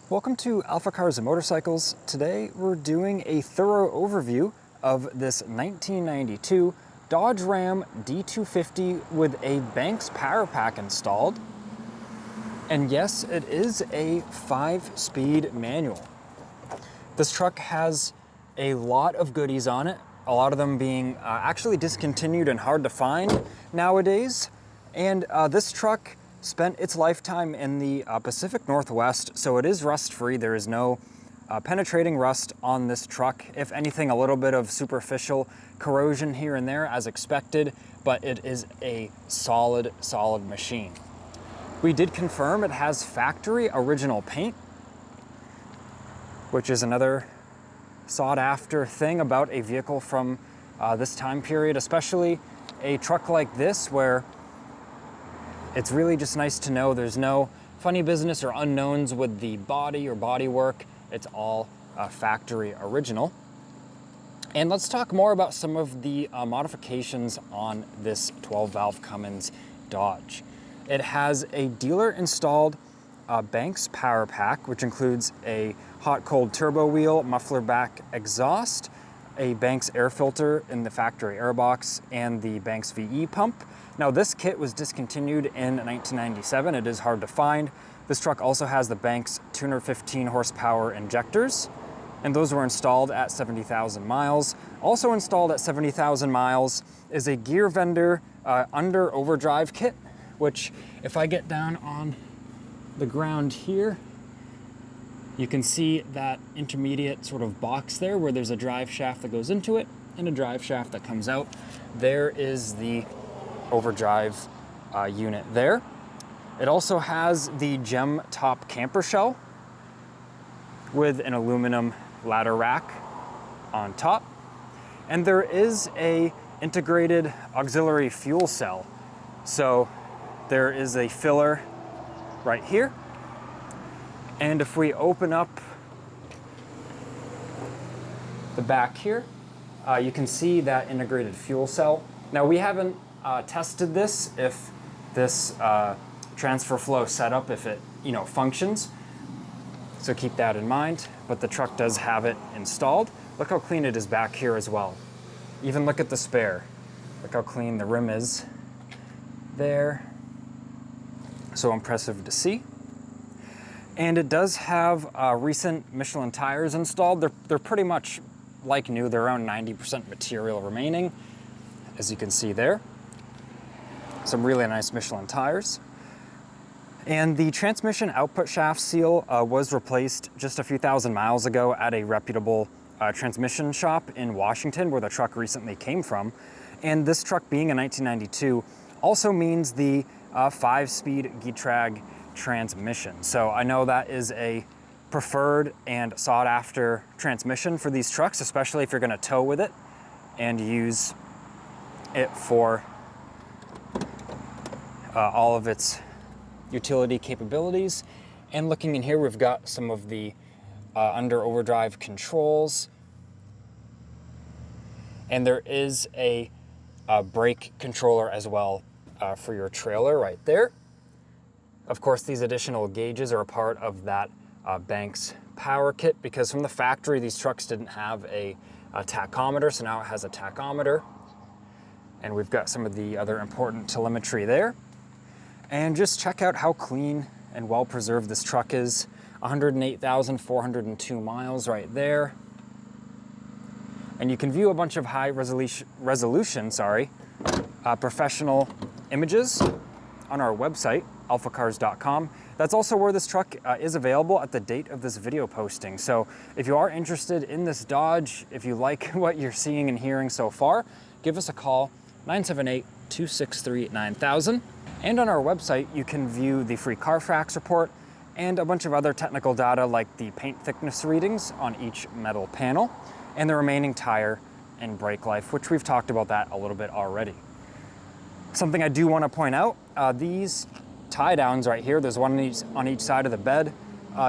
Welcome to AlphaCars Motorcycles. Today we're doing a thorough overview of this 1992 Dodge Ram D250 with a Banks PowerPack installed. And yes, it is a 5-speed manual. This truck has a lot of goodies on it, a lot of them being actually discontinued and hard to find nowadays. And this truck spent its lifetime in the Pacific Northwest, so it is rust-free. There is no penetrating rust on this truck. If anything, a little bit of superficial corrosion here and there as expected, but it is a solid machine. We did confirm it has factory original paint, which is another sought-after thing about a vehicle from this time period, especially a truck like this where it's really just nice to know there's no funny business or unknowns with the body or bodywork. It's all factory original. And let's talk more about some of the modifications on this 12-valve Cummins Dodge. It has a dealer-installed Banks PowerPack, which includes a hot-cold turbo wheel, muffler back exhaust, a Banks air filter in the factory airbox, and the Banks VE pump. Now this kit was discontinued in 1997. It is hard to find. This truck also has the Banks 215 horsepower injectors, and those were installed at 70,000 miles. Also installed at 70,000 miles is a gear vendor under overdrive kit, which if I get down on the ground here, you can see that intermediate sort of box there where there's a drive shaft that goes into it and a drive shaft that comes out. There is the overdrive unit there. It also has the gem top camper shell with an aluminum ladder rack on top. And there is a integrated auxiliary fuel cell. So there is a filler right here. And if we open up the back here, you can see that integrated fuel cell. Now we haven't tested this, if this transfer flow setup, if it functions. So keep that in mind, but the truck does have it installed. Look how clean it is back here as well. Even look at the spare. Look how clean the rim is there. So impressive to see. And it does have recent Michelin tires installed. They're pretty much like new. They're around 90% material remaining, as you can see there. Some really nice Michelin tires. And the transmission output shaft seal was replaced just a few thousand miles ago at a reputable transmission shop in Washington, where the truck recently came from. And this truck being a 1992 also means the 5-speed Getrag transmission. So I know that is a preferred and sought after transmission for these trucks, especially if you're going to tow with it and use it for all of its utility capabilities. And looking in here, we've got some of the under overdrive controls, and there is a brake controller as well for your trailer right there. Of course, these additional gauges are a part of that Banks power kit, because from the factory, these trucks didn't have a tachometer, so now it has a tachometer. And we've got some of the other important telemetry there. And just check out how clean and well preserved this truck is. 108,402 miles right there. And you can view a bunch of high resolution, professional images on our website, alphacars.com. That's also where this truck is available at the date of this video posting. So if you are interested in this Dodge, if you like what you're seeing and hearing so far, give us a call, 978-263-9000. And on our website, you can view the free Carfax report and a bunch of other technical data like the paint thickness readings on each metal panel and the remaining tire and brake life, which we've talked about that a little bit already. Something I do want to point out, these tie downs right here, there's one on each side of the bed.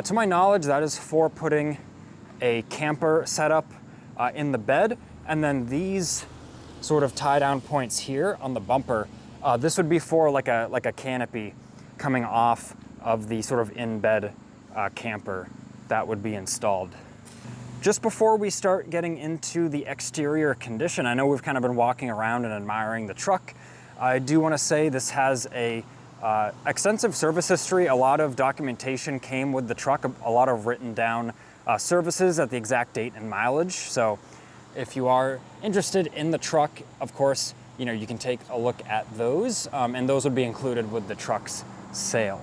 To my knowledge, that is for putting a camper setup in the bed. And then these sort of tie down points here on the bumper, this would be for like a canopy coming off of the sort of in-bed camper that would be installed. Just before we start getting into the exterior condition, I know we've kind of been walking around and admiring the truck. I do want to say this has a extensive service history. A lot of documentation came with the truck, a lot of written down services at the exact date and mileage. So if you are interested in the truck, of course, you know, you can take a look at those, and those would be included with the truck's sale.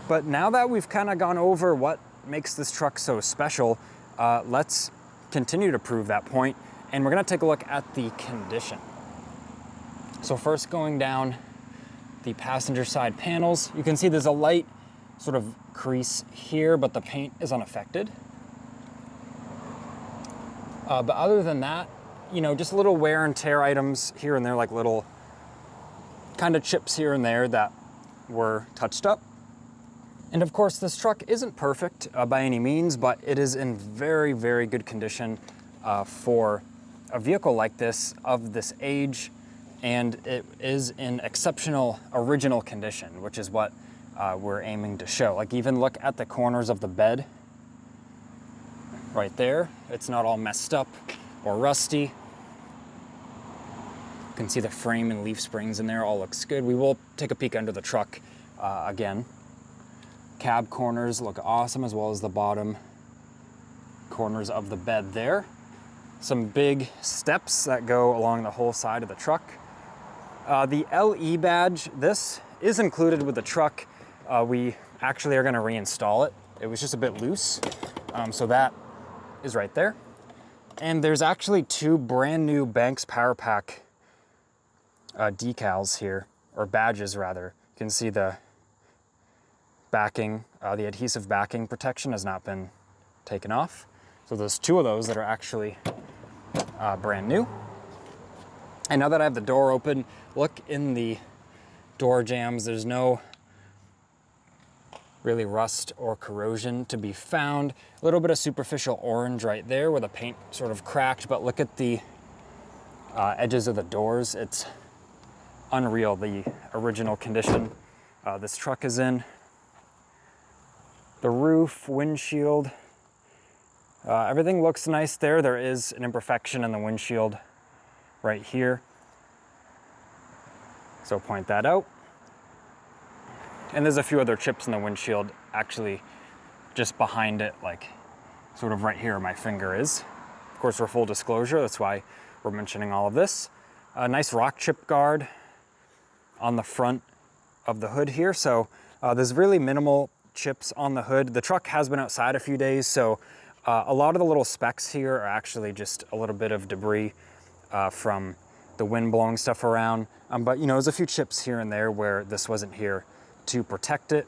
But now that we've kind of gone over what makes this truck so special, let's continue to prove that point, and we're gonna take a look at the condition. So first, going down the passenger side panels, you can see there's a light sort of crease here, but the paint is unaffected. But other than that, you know, just little wear and tear items here and there, like little kind of chips here and there that were touched up. And of course, this truck isn't perfect by any means, but it is in very, very good condition for a vehicle like this, of this age, and it is in exceptional original condition, which is what we're aiming to show. Like, even look at the corners of the bed right there. It's not all messed up or rusty. You can see the frame and leaf springs in there, all looks good. We will take a peek under the truck again. Cab corners look awesome, as well as the bottom corners of the bed there. Some big steps that go along the whole side of the truck. The LE badge, this is included with the truck. We actually are gonna reinstall it. It was just a bit loose, so that is right there. And there's actually two brand new Banks PowerPack decals here, or badges rather. You can see the backing, the adhesive backing protection has not been taken off. So there's two of those that are actually brand new. And now that I have the door open, look in the door jambs. There's no really rust or corrosion to be found. A little bit of superficial orange right there where the paint sort of cracked, but look at the edges of the doors. It's unreal, the original condition this truck is in. The roof, windshield, everything looks nice there. There is an imperfection in the windshield right here, so point that out. And there's a few other chips in the windshield, actually just behind it, like sort of right here where my finger is. Of course, for full disclosure, that's why we're mentioning all of this. A nice rock chip guard on the front of the hood here, so there's really minimal chips on the hood. The truck has been outside a few days, so a lot of the little specks here are actually just a little bit of debris from the wind blowing stuff around. But you know, there's a few chips here and there where this wasn't here to protect it.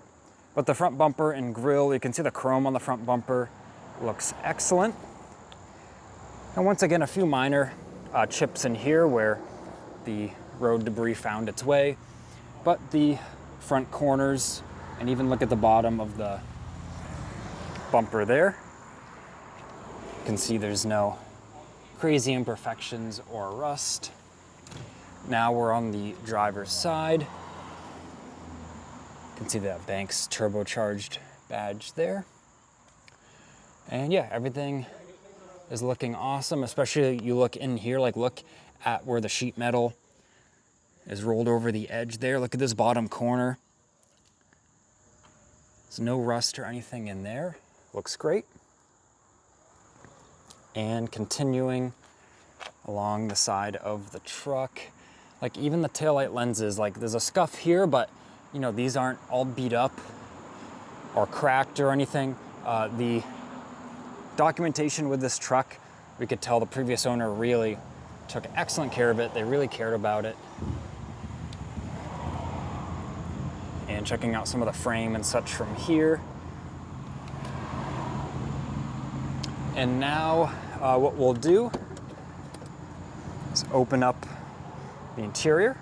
But the front bumper and grille, you can see the chrome on the front bumper looks excellent. And once again, a few minor chips in here where the road debris found its way. But the front corners, and even look at the bottom of the bumper there. You can see there's no crazy imperfections or rust. Now we're on the driver's side. You can see the Banks turbocharged badge there. And yeah, everything is looking awesome, especially you look in here, like look at where the sheet metal is rolled over the edge there. Look at this bottom corner. There's no rust or anything in there. Looks great. And continuing along the side of the truck, like even the taillight lenses, like there's a scuff here, but you know, these aren't all beat up or cracked or anything. The documentation with this truck, we could tell the previous owner really took excellent care of it. They really cared about it. And checking out some of the frame and such from here. And now what we'll do is open up the interior,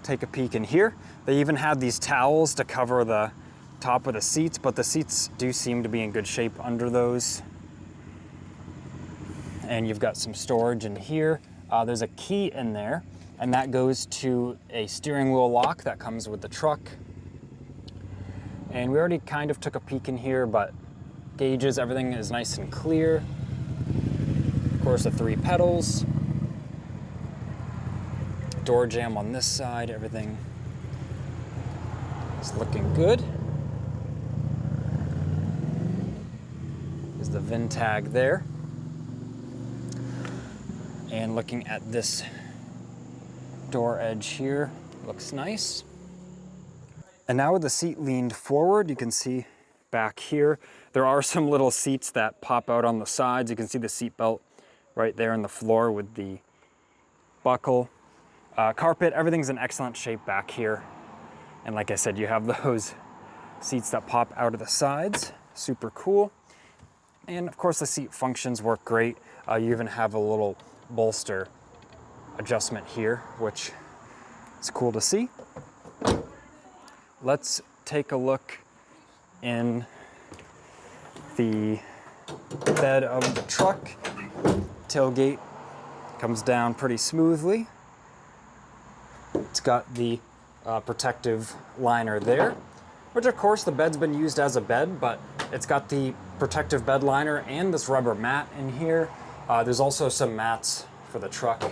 take a peek in here. They even had these towels to cover the top of the seats, but the seats do seem to be in good shape under those. And you've got some storage in here. There's a key in there, and that goes to a steering wheel lock that comes with the truck. And we already kind of took a peek in here, but gauges, everything is nice and clear. Of course, the 3 pedals. Door jamb on this side, everything is looking good. There's the VIN tag there. And looking at this door edge here, looks nice. And now with the seat leaned forward, you can see back here, there are some little seats that pop out on the sides. You can see the seat belt right there in the floor with the buckle. Carpet, everything's in excellent shape back here. And like I said, you have those seats that pop out of the sides, super cool. And of course the seat functions work great. You even have a little bolster adjustment here, which is cool to see. Let's take a look in the bed of the truck. Tailgate comes down pretty smoothly. It's got the protective liner there, which of course the bed's been used as a bed, but it's got the protective bed liner and this rubber mat in here. There's also some mats for the truck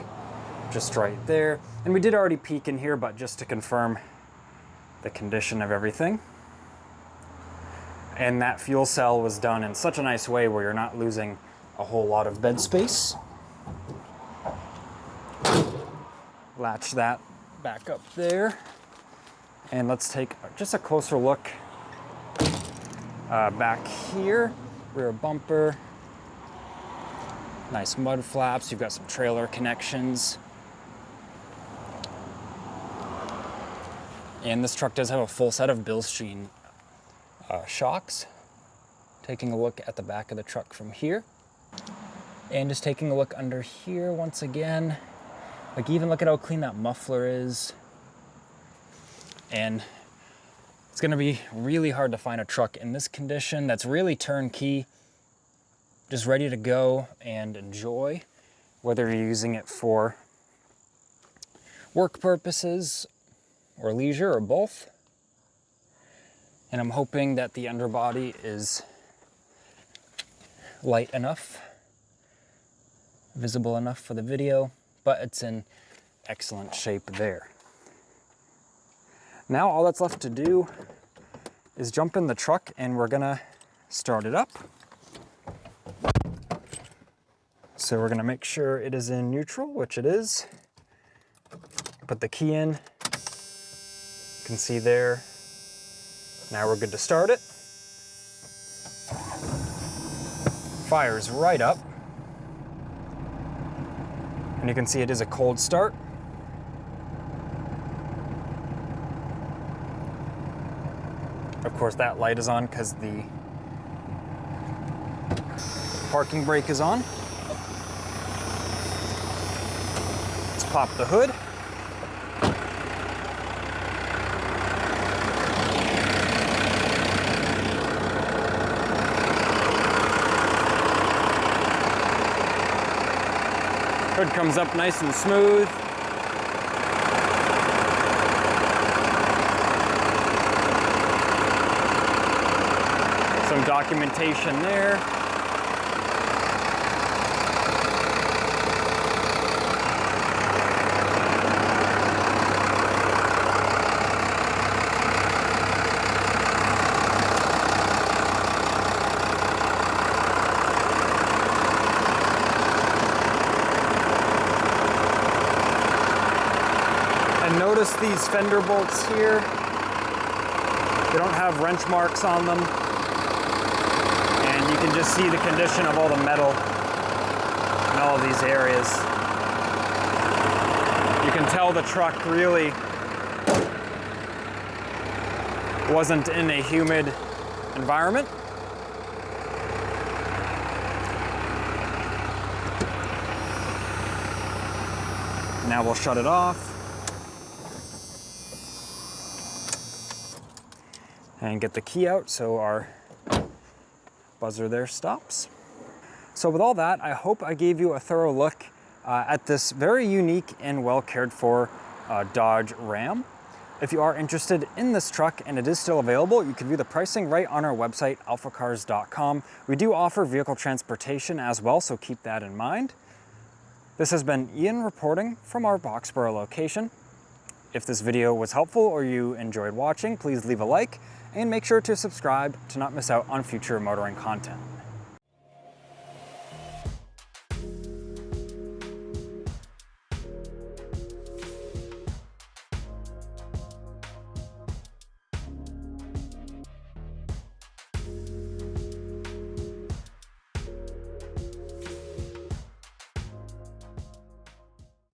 just right there. And we did already peek in here, but just to confirm the condition of everything. And that fuel cell was done in such a nice way where you're not losing a whole lot of bed space. Latch that back up there. And let's take just a closer look back here. Rear bumper. Nice mud flaps. You've got some trailer connections. And this truck does have a full set of Bilstein shocks. Taking a look at the back of the truck from here. And just taking a look under here once again. Like, even look at how clean that muffler is. And it's gonna be really hard to find a truck in this condition that's really turnkey, just ready to go and enjoy, whether you're using it for work purposes or leisure or both. And I'm hoping that the underbody is light enough, visible enough for the video, but it's in excellent shape there. Now all that's left to do is jump in the truck and we're gonna start it up. So we're gonna make sure it is in neutral, which it is. Put the key in. You can see there. Now we're good to start it. Fires right up. And you can see it is a cold start. Of course, that light is on because the parking brake is on. Let's pop the hood. Hood comes up nice and smooth. Some documentation there. And notice these fender bolts here. They don't have wrench marks on them. And you can just see the condition of all the metal in all of these areas. You can tell the truck really wasn't in a humid environment. Now we'll shut it off. And get the key out so our buzzer there stops. So with all that, I hope I gave you a thorough look at this very unique and well cared for Dodge Ram. If you are interested in this truck and it is still available, you can view the pricing right on our website, alphacars.com. We do offer vehicle transportation as well, so keep that in mind. This has been Ian reporting from our Boxborough location. If this video was helpful or you enjoyed watching, please leave a like and make sure to subscribe to not miss out on future motoring content.